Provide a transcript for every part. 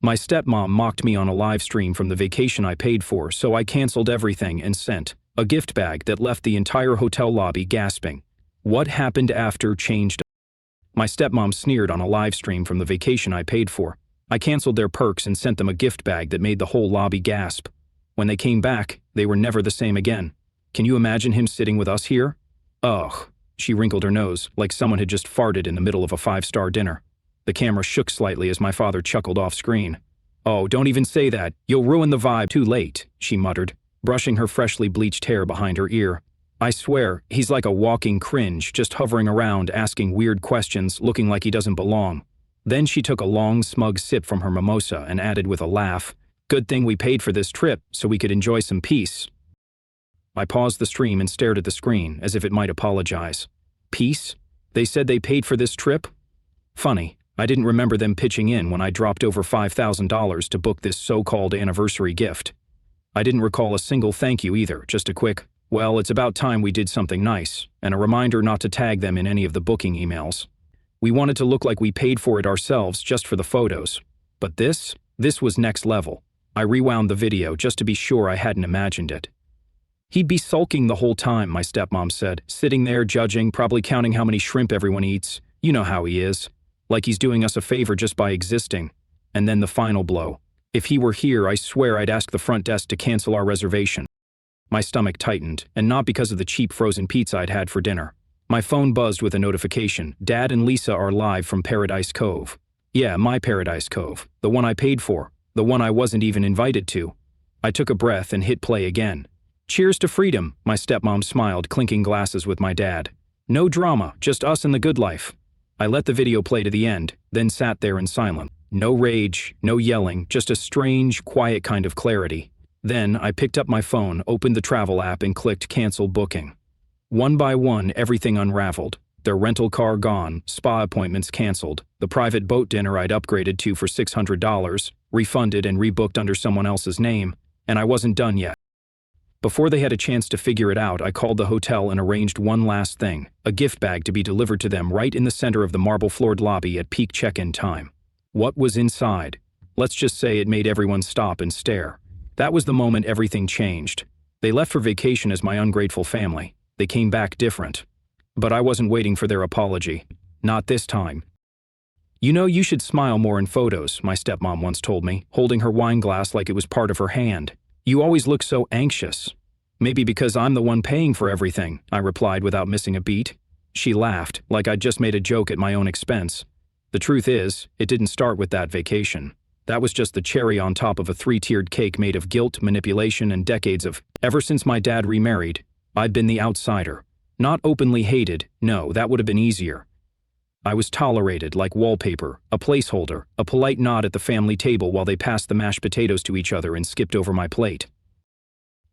My stepmom mocked me on a live stream from the vacation I paid for, so I canceled everything and sent a gift bag that left the entire hotel lobby gasping. What happened after changed. My stepmom sneered on a live stream from the vacation I paid for. I canceled their perks and sent them a gift bag that made the whole lobby gasp. When they came back, they were never the same again. Can you imagine him sitting with us here? Ugh. She wrinkled her nose, like someone had just farted in the middle of a five-star dinner. The camera shook slightly as my father chuckled off screen. Oh, don't even say that. You'll ruin the vibe. Too late, she muttered, brushing her freshly bleached hair behind her ear. I swear, he's like a walking cringe, just hovering around, asking weird questions, looking like he doesn't belong. Then she took a long, smug sip from her mimosa and added with a laugh, "Good thing we paid for this trip, so we could enjoy some peace." I paused the stream and stared at the screen, as if it might apologize. Peace? They said they paid for this trip? Funny, I didn't remember them pitching in when I dropped over $5,000 to book this so-called anniversary gift. I didn't recall a single thank you either, just a quick, "Well, it's about time we did something nice," and a reminder not to tag them in any of the booking emails. We wanted to look like we paid for it ourselves just for the photos. But this was next level. I rewound the video just to be sure I hadn't imagined it. He'd be sulking the whole time, my stepmom said, sitting there judging, probably counting how many shrimp everyone eats. You know how he is. Like he's doing us a favor just by existing. And then the final blow. If he were here, I swear I'd ask the front desk to cancel our reservation. My stomach tightened, and not because of the cheap frozen pizza I'd had for dinner. My phone buzzed with a notification. Dad and Lisa are live from Paradise Cove. Yeah, my Paradise Cove. The one I paid for. The one I wasn't even invited to. I took a breath and hit play again. Cheers to freedom, my stepmom smiled, clinking glasses with my dad. No drama, just us and the good life. I let the video play to the end, then sat there in silence. No rage, no yelling, just a strange, quiet kind of clarity. Then I picked up my phone, opened the travel app, and clicked cancel booking. One by one, everything unraveled. Their rental car gone, spa appointments canceled, the private boat dinner I'd upgraded to for $600, refunded and rebooked under someone else's name, and I wasn't done yet. Before they had a chance to figure it out, I called the hotel and arranged one last thing, a gift bag to be delivered to them right in the center of the marble-floored lobby at peak check-in time. What was inside? Let's just say it made everyone stop and stare. That was the moment everything changed. They left for vacation as my ungrateful family. They came back different. But I wasn't waiting for their apology. Not this time. You know, you should smile more in photos, my stepmom once told me, holding her wine glass like it was part of her hand. You always look so anxious. Maybe because I'm the one paying for everything, I replied without missing a beat. She laughed, like I'd just made a joke at my own expense. The truth is, it didn't start with that vacation. That was just the cherry on top of a three-tiered cake made of guilt, manipulation, and decades of. Ever since my dad remarried, I'd been the outsider. Not openly hated, no, that would have been easier. I was tolerated like wallpaper, a placeholder, a polite nod at the family table while they passed the mashed potatoes to each other and skipped over my plate.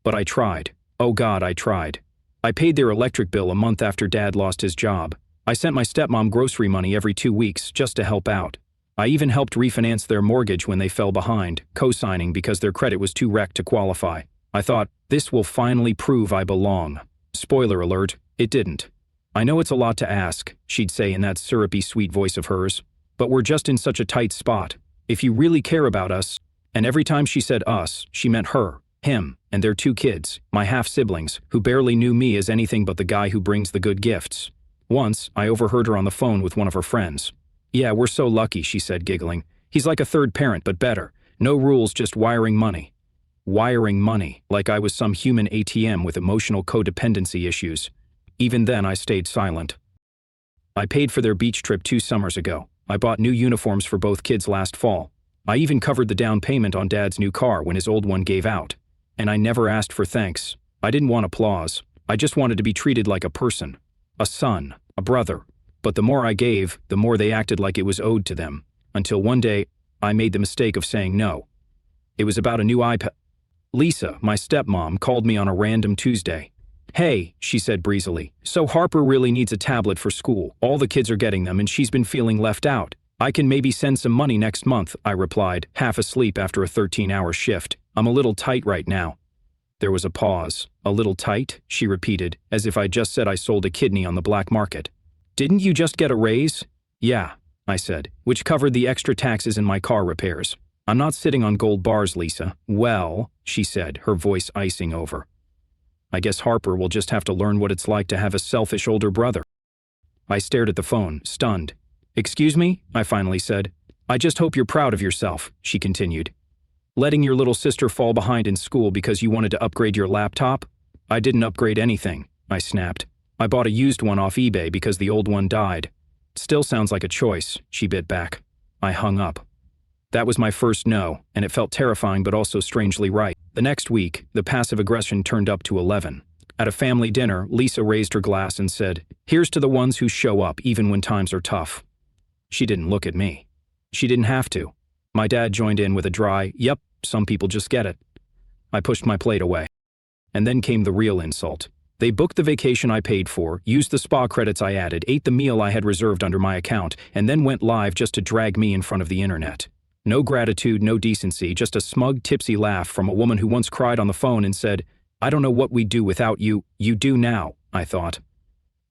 But I tried. Oh God, I tried. I paid their electric bill a month after Dad lost his job. I sent my stepmom grocery money every 2 weeks just to help out. I even helped refinance their mortgage when they fell behind, co-signing because their credit was too wrecked to qualify. I thought, this will finally prove I belong. Spoiler alert, it didn't. I know it's a lot to ask, she'd say in that syrupy sweet voice of hers, but we're just in such a tight spot. If you really care about us, and every time she said us, she meant her, him, and their 2 kids, my half-siblings, who barely knew me as anything but the guy who brings the good gifts. Once, I overheard her on the phone with one of her friends. Yeah, we're so lucky, she said, giggling. He's like a third parent, but better. No rules, just wiring money. Wiring money, like I was some human ATM with emotional codependency issues. Even then, I stayed silent. I paid for their beach trip 2 summers ago. I bought new uniforms for both kids last fall. I even covered the down payment on Dad's new car when his old one gave out. And I never asked for thanks. I didn't want applause. I just wanted to be treated like a person. A son, a brother. But the more I gave, the more they acted like it was owed to them. Until one day, I made the mistake of saying no. It was about a new iPad. Lisa, my stepmom, called me on a random Tuesday. Hey, she said breezily, so Harper really needs a tablet for school. All the kids are getting them and she's been feeling left out. I can maybe send some money next month, I replied, half asleep after a 13-hour shift. I'm a little tight right now. There was a pause. A little tight, she repeated, as if I just said I sold a kidney on the black market. Didn't you just get a raise? Yeah, I said, which covered the extra taxes in my car repairs. I'm not sitting on gold bars, Lisa. Well, she said, her voice icing over. I guess Harper will just have to learn what it's like to have a selfish older brother. I stared at the phone, stunned. Excuse me, I finally said. I just hope you're proud of yourself, she continued. Letting your little sister fall behind in school because you wanted to upgrade your laptop? I didn't upgrade anything, I snapped. I bought a used one off eBay because the old one died. Still sounds like a choice, she bit back. I hung up. That was my first no, and it felt terrifying but also strangely right. The next week, the passive aggression turned up to 11. At a family dinner, Lisa raised her glass and said, "Here's to the ones who show up even when times are tough." She didn't look at me. She didn't have to. My dad joined in with a dry, "Yep, some people just get it." I pushed my plate away. And then came the real insult. They booked the vacation I paid for, used the spa credits I added, ate the meal I had reserved under my account, and then went live just to drag me in front of the internet. No gratitude, no decency, just a smug, tipsy laugh from a woman who once cried on the phone and said, "I don't know what we'd do without you. You do now," I thought.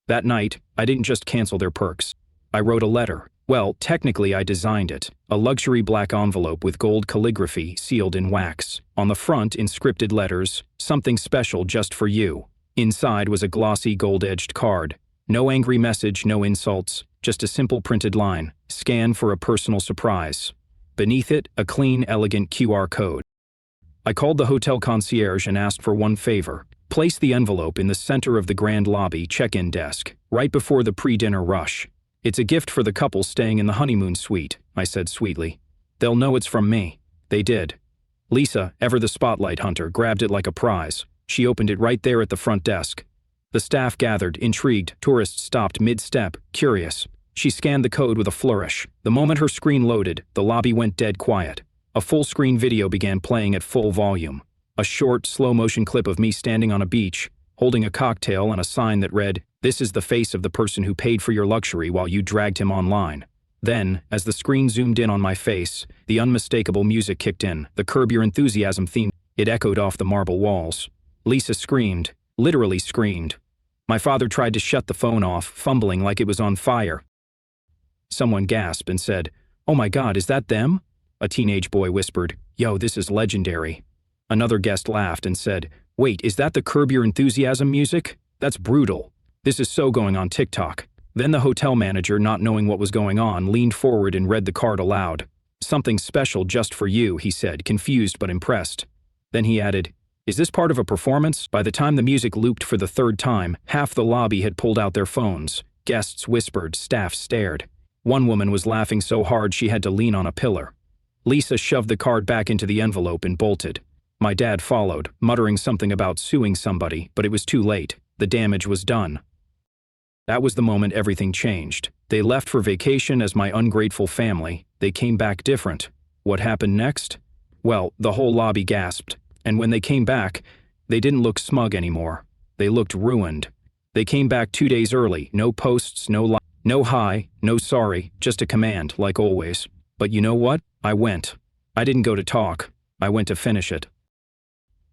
That night, I didn't just cancel their perks. I wrote a letter. Well, technically I designed it. A luxury black envelope with gold calligraphy sealed in wax. On the front, in scripted letters, "Something special just for you." Inside was a glossy gold-edged card. No angry message, no insults, just a simple printed line, "Scan for a personal surprise." Beneath it, a clean, elegant QR code. I called the hotel concierge and asked for one favor. Place the envelope in the center of the grand lobby check-in desk, right before the pre-dinner rush. "It's a gift for the couple staying in the honeymoon suite," I said sweetly. "They'll know it's from me." They did. Lisa, ever the spotlight hunter, grabbed it like a prize. She opened it right there at the front desk. The staff gathered, intrigued. Tourists stopped mid-step, curious. She scanned the code with a flourish. The moment her screen loaded, the lobby went dead quiet. A full-screen video began playing at full volume. A short, slow-motion clip of me standing on a beach, holding a cocktail and a sign that read, "This is the face of the person who paid for your luxury while you dragged him online." Then, as the screen zoomed in on my face, the unmistakable music kicked in, the Curb Your Enthusiasm theme. It echoed off the marble walls. Lisa screamed, literally screamed. My father tried to shut the phone off, fumbling like it was on fire. Someone gasped and said, "Oh my God, is that them?" A teenage boy whispered, "Yo, this is legendary." Another guest laughed and said, "Wait, is that the Curb Your Enthusiasm music? That's brutal. This is so going on TikTok." Then the hotel manager, not knowing what was going on, leaned forward and read the card aloud. "Something special just for you," he said, confused but impressed. Then he added, "Is this part of a performance?" By the time the music looped for the third time, half the lobby had pulled out their phones. Guests whispered, staff stared. One woman was laughing so hard she had to lean on a pillar. Lisa shoved the card back into the envelope and bolted. My dad followed, muttering something about suing somebody, but it was too late. The damage was done. That was the moment everything changed. They left for vacation as my ungrateful family. They came back different. What happened next? Well, the whole lobby gasped. And when they came back, they didn't look smug anymore. They looked ruined. They came back 2 days early. No posts, no hi, no sorry, just a command, like always. But you know what? I went. I didn't go to talk. I went to finish it.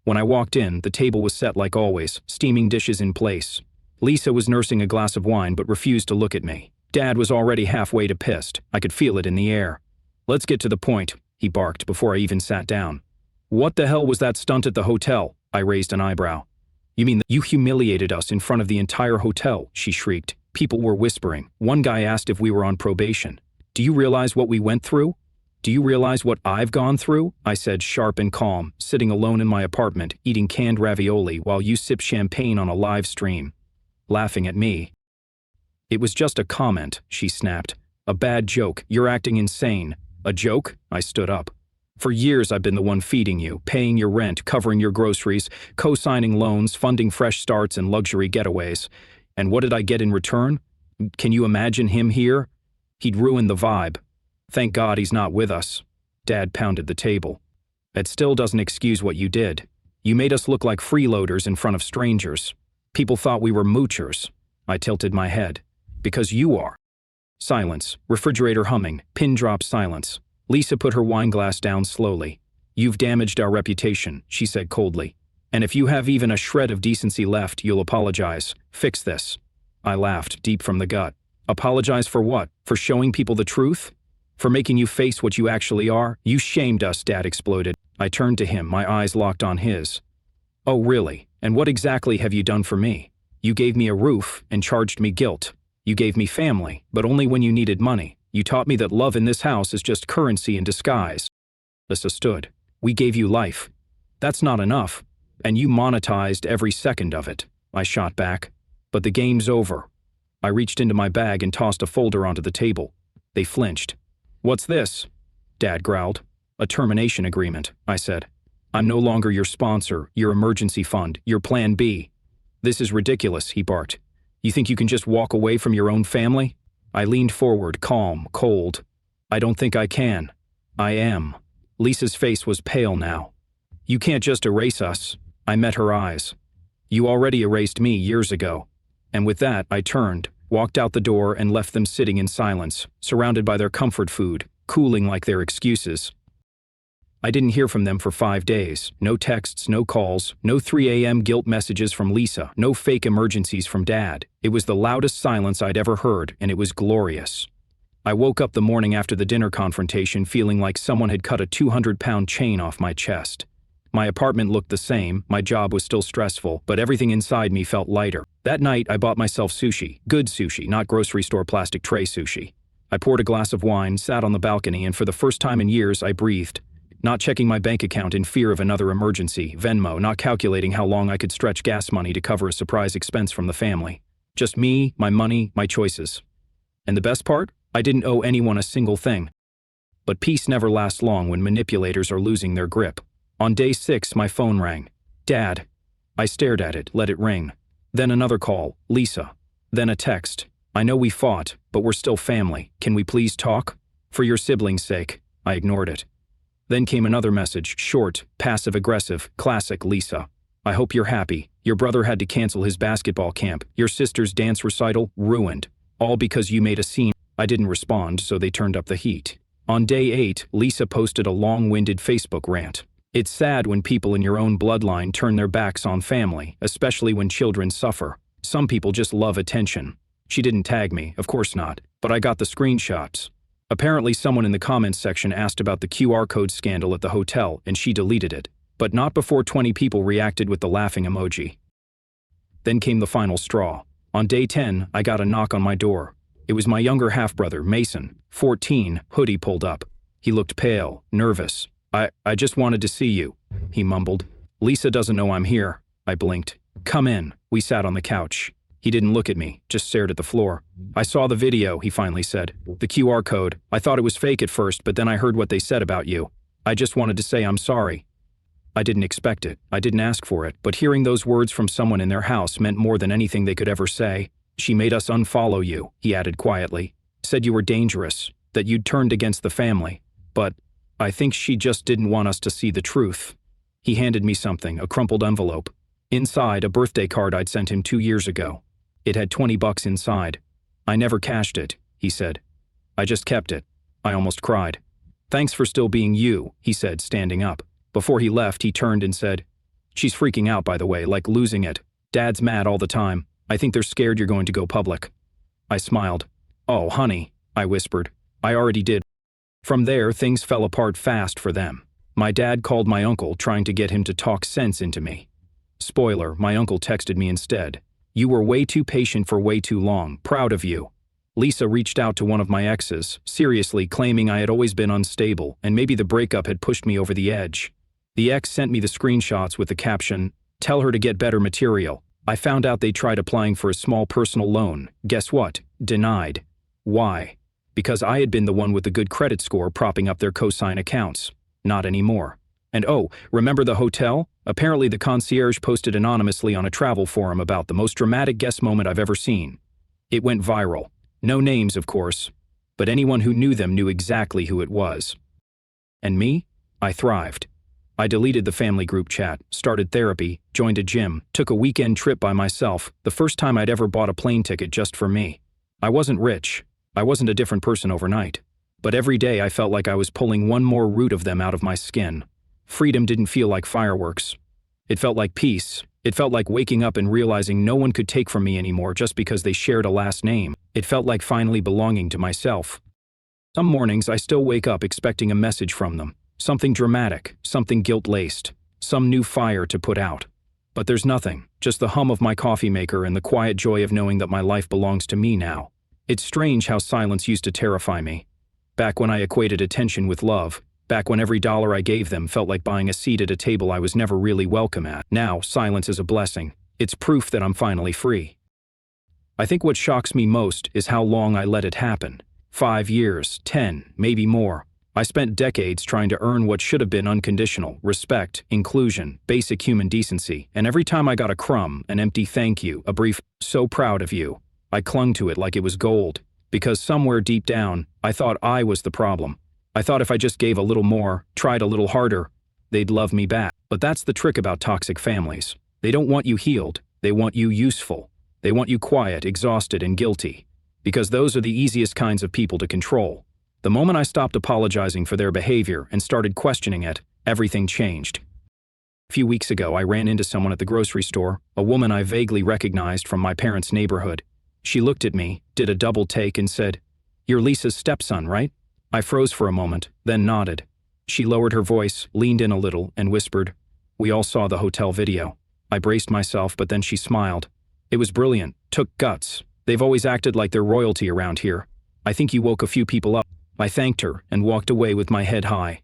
When I walked in, the table was set like always, steaming dishes in place. Lisa was nursing a glass of wine but refused to look at me. Dad was already halfway to pissed. I could feel it in the air. "Let's get to the point," he barked before I even sat down. "What the hell was that stunt at the hotel?" I raised an eyebrow. "You mean you humiliated us in front of the entire hotel?" she shrieked. People were whispering. One guy asked if we were on probation. "Do you realize what we went through? Do you realize what I've gone through?" I said, sharp and calm, sitting alone in my apartment, eating canned ravioli while you sip champagne on a live stream. Laughing at me. "It was just a comment," she snapped. "A bad joke. You're acting insane." "A joke?" I stood up. "For years I've been the one feeding you, paying your rent, covering your groceries, co-signing loans, funding fresh starts and luxury getaways. And what did I get in return? Can you imagine him here? He'd ruined the vibe. Thank God he's not with us." Dad pounded the table. "That still doesn't excuse what you did. You made us look like freeloaders in front of strangers. People thought we were moochers." I tilted my head. "Because you are." Silence, refrigerator humming, pin drop silence. Lisa put her wine glass down slowly. "You've damaged our reputation," she said coldly. "And if you have even a shred of decency left, you'll apologize. Fix this." I laughed, deep from the gut. "Apologize for what? For showing people the truth?" For making you face what you actually are? You shamed us, Dad exploded. I turned to him, my eyes locked on his. Oh really? And what exactly have you done for me? You gave me a roof and charged me guilt. You gave me family, but only when you needed money. You taught me that love in this house is just currency in disguise. Lisa stood. We gave you life. That's not enough. And you monetized every second of it. I shot back. But the game's over. I reached into my bag and tossed a folder onto the table. They flinched. What's this? Dad growled. A termination agreement, I said. I'm no longer your sponsor, your emergency fund, your plan B. This is ridiculous, he barked. You think you can just walk away from your own family? I leaned forward, calm, cold. I don't think I can. I am. Lisa's face was pale now. You can't just erase us. I met her eyes. You already erased me years ago. And with that, I turned, walked out the door and left them sitting in silence, surrounded by their comfort food, cooling like their excuses. I didn't hear from them for 5 days. No texts, no calls, no 3 a.m. guilt messages from Lisa, no fake emergencies from Dad. It was the loudest silence I'd ever heard, and it was glorious. I woke up the morning after the dinner confrontation feeling like someone had cut a 200-pound chain off my chest. My apartment looked the same, my job was still stressful, but everything inside me felt lighter. That night, I bought myself sushi. Good sushi, not grocery store plastic tray sushi. I poured a glass of wine, sat on the balcony, and for the first time in years, I breathed. Not checking my bank account in fear of another emergency, Venmo, not calculating how long I could stretch gas money to cover a surprise expense from the family. Just me, my money, my choices. And the best part? I didn't owe anyone a single thing. But peace never lasts long when manipulators are losing their grip. On day 6, my phone rang. Dad. I stared at it, let it ring. Then another call, Lisa. Then a text. I know we fought, but we're still family. Can we please talk? For your siblings' sake. I ignored it. Then came another message, short, passive-aggressive, classic Lisa. I hope you're happy. Your brother had to cancel his basketball camp. Your sister's dance recital, ruined. All because you made a scene. I didn't respond, so they turned up the heat. On day 8, Lisa posted a long-winded Facebook rant. It's sad when people in your own bloodline turn their backs on family, especially when children suffer. Some people just love attention. She didn't tag me, of course not, but I got the screenshots. Apparently someone in the comments section asked about the QR code scandal at the hotel and she deleted it, but not before 20 people reacted with the laughing emoji. Then came the final straw. On day 10, I got a knock on my door. It was my younger half-brother, Mason, 14, hoodie pulled up. He looked pale, nervous. I just wanted to see you, he mumbled. Lisa doesn't know I'm here, I blinked. Come in. We sat on the couch. He didn't look at me, just stared at the floor. I saw the video, he finally said. The QR code. I thought it was fake at first, but then I heard what they said about you. I just wanted to say I'm sorry. I didn't expect it. I didn't ask for it, but hearing those words from someone in their house meant more than anything they could ever say. She made us unfollow you, he added quietly. Said you were dangerous, that you'd turned against the family. But I think she just didn't want us to see the truth. He handed me something, a crumpled envelope. Inside, a birthday card I'd sent him 2 years ago. It had $20 inside. I never cashed it, he said. I just kept it. I almost cried. Thanks for still being you, he said, standing up. Before he left, he turned and said, She's freaking out, by the way, like losing it. Dad's mad all the time. I think they're scared you're going to go public. I smiled. Oh, honey, I whispered. I already did. From there, things fell apart fast for them. My dad called my uncle, trying to get him to talk sense into me. Spoiler, my uncle texted me instead. You were way too patient for way too long. Proud of you. Lisa reached out to one of my exes, seriously claiming I had always been unstable, and maybe the breakup had pushed me over the edge. The ex sent me the screenshots with the caption, Tell her to get better material. I found out they tried applying for a small personal loan. Guess what? Denied. Why? Because I had been the one with the good credit score propping up their cosign accounts. Not anymore. And oh, remember the hotel? Apparently the concierge posted anonymously on a travel forum about the most dramatic guest moment I've ever seen. It went viral. No names, of course, but anyone who knew them knew exactly who it was. And me? I thrived. I deleted the family group chat, started therapy, joined a gym, took a weekend trip by myself, the first time I'd ever bought a plane ticket just for me. I wasn't rich. I wasn't a different person overnight. But every day I felt like I was pulling one more root of them out of my skin. Freedom didn't feel like fireworks. It felt like peace. It felt like waking up and realizing no one could take from me anymore just because they shared a last name. It felt like finally belonging to myself. Some mornings I still wake up expecting a message from them. Something dramatic, something guilt-laced, some new fire to put out. But there's nothing, just the hum of my coffee maker and the quiet joy of knowing that my life belongs to me now. It's strange how silence used to terrify me. Back when I equated attention with love, back when every dollar I gave them felt like buying a seat at a table I was never really welcome at. Now, silence is a blessing. It's proof that I'm finally free. I think what shocks me most is how long I let it happen. 5 years, 10, maybe more. I spent decades trying to earn what should have been unconditional respect, inclusion, basic human decency, and every time I got a crumb, an empty thank you, a brief, "so proud of you," I clung to it like it was gold, because somewhere deep down, I thought I was the problem. I thought if I just gave a little more, tried a little harder, they'd love me back. But that's the trick about toxic families. They don't want you healed, they want you useful. They want you quiet, exhausted, and guilty. Because those are the easiest kinds of people to control. The moment I stopped apologizing for their behavior and started questioning it, everything changed. A few weeks ago, I ran into someone at the grocery store, a woman I vaguely recognized from my parents' neighborhood. She looked at me, did a double take, and said, "You're Lisa's stepson, right?" I froze for a moment, then nodded. She lowered her voice, leaned in a little, and whispered, "We all saw the hotel video." I braced myself, but then she smiled. "It was brilliant, took guts. They've always acted like they're royalty around here. I think you woke a few people up." I thanked her and walked away with my head high.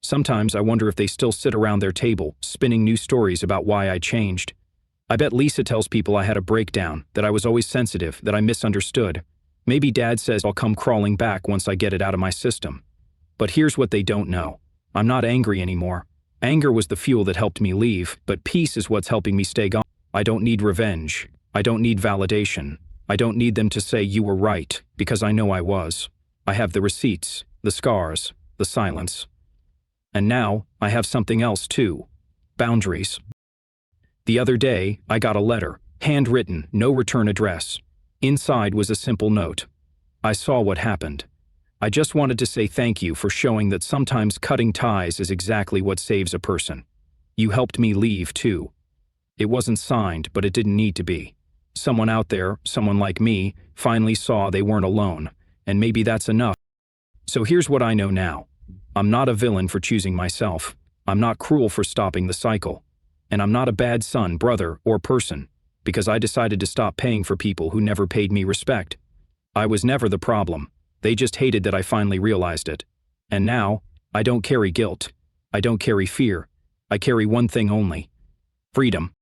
Sometimes I wonder if they still sit around their table, spinning new stories about why I changed. I bet Lisa tells people I had a breakdown, that I was always sensitive, that I misunderstood. Maybe Dad says I'll come crawling back once I get it out of my system. But here's what they don't know. I'm not angry anymore. Anger was the fuel that helped me leave, but peace is what's helping me stay gone. I don't need revenge. I don't need validation. I don't need them to say you were right, because I know I was. I have the receipts, the scars, the silence. And now, I have something else too. Boundaries. The other day, I got a letter, handwritten, no return address. Inside was a simple note. I saw what happened. I just wanted to say thank you for showing that sometimes cutting ties is exactly what saves a person. You helped me leave too. It wasn't signed, but it didn't need to be. Someone out there, someone like me, finally saw they weren't alone. And maybe that's enough. So here's what I know now. I'm not a villain for choosing myself. I'm not cruel for stopping the cycle. And I'm not a bad son, brother, or person, because I decided to stop paying for people who never paid me respect. I was never the problem. They just hated that I finally realized it. And now, I don't carry guilt. I don't carry fear. I carry one thing only: freedom.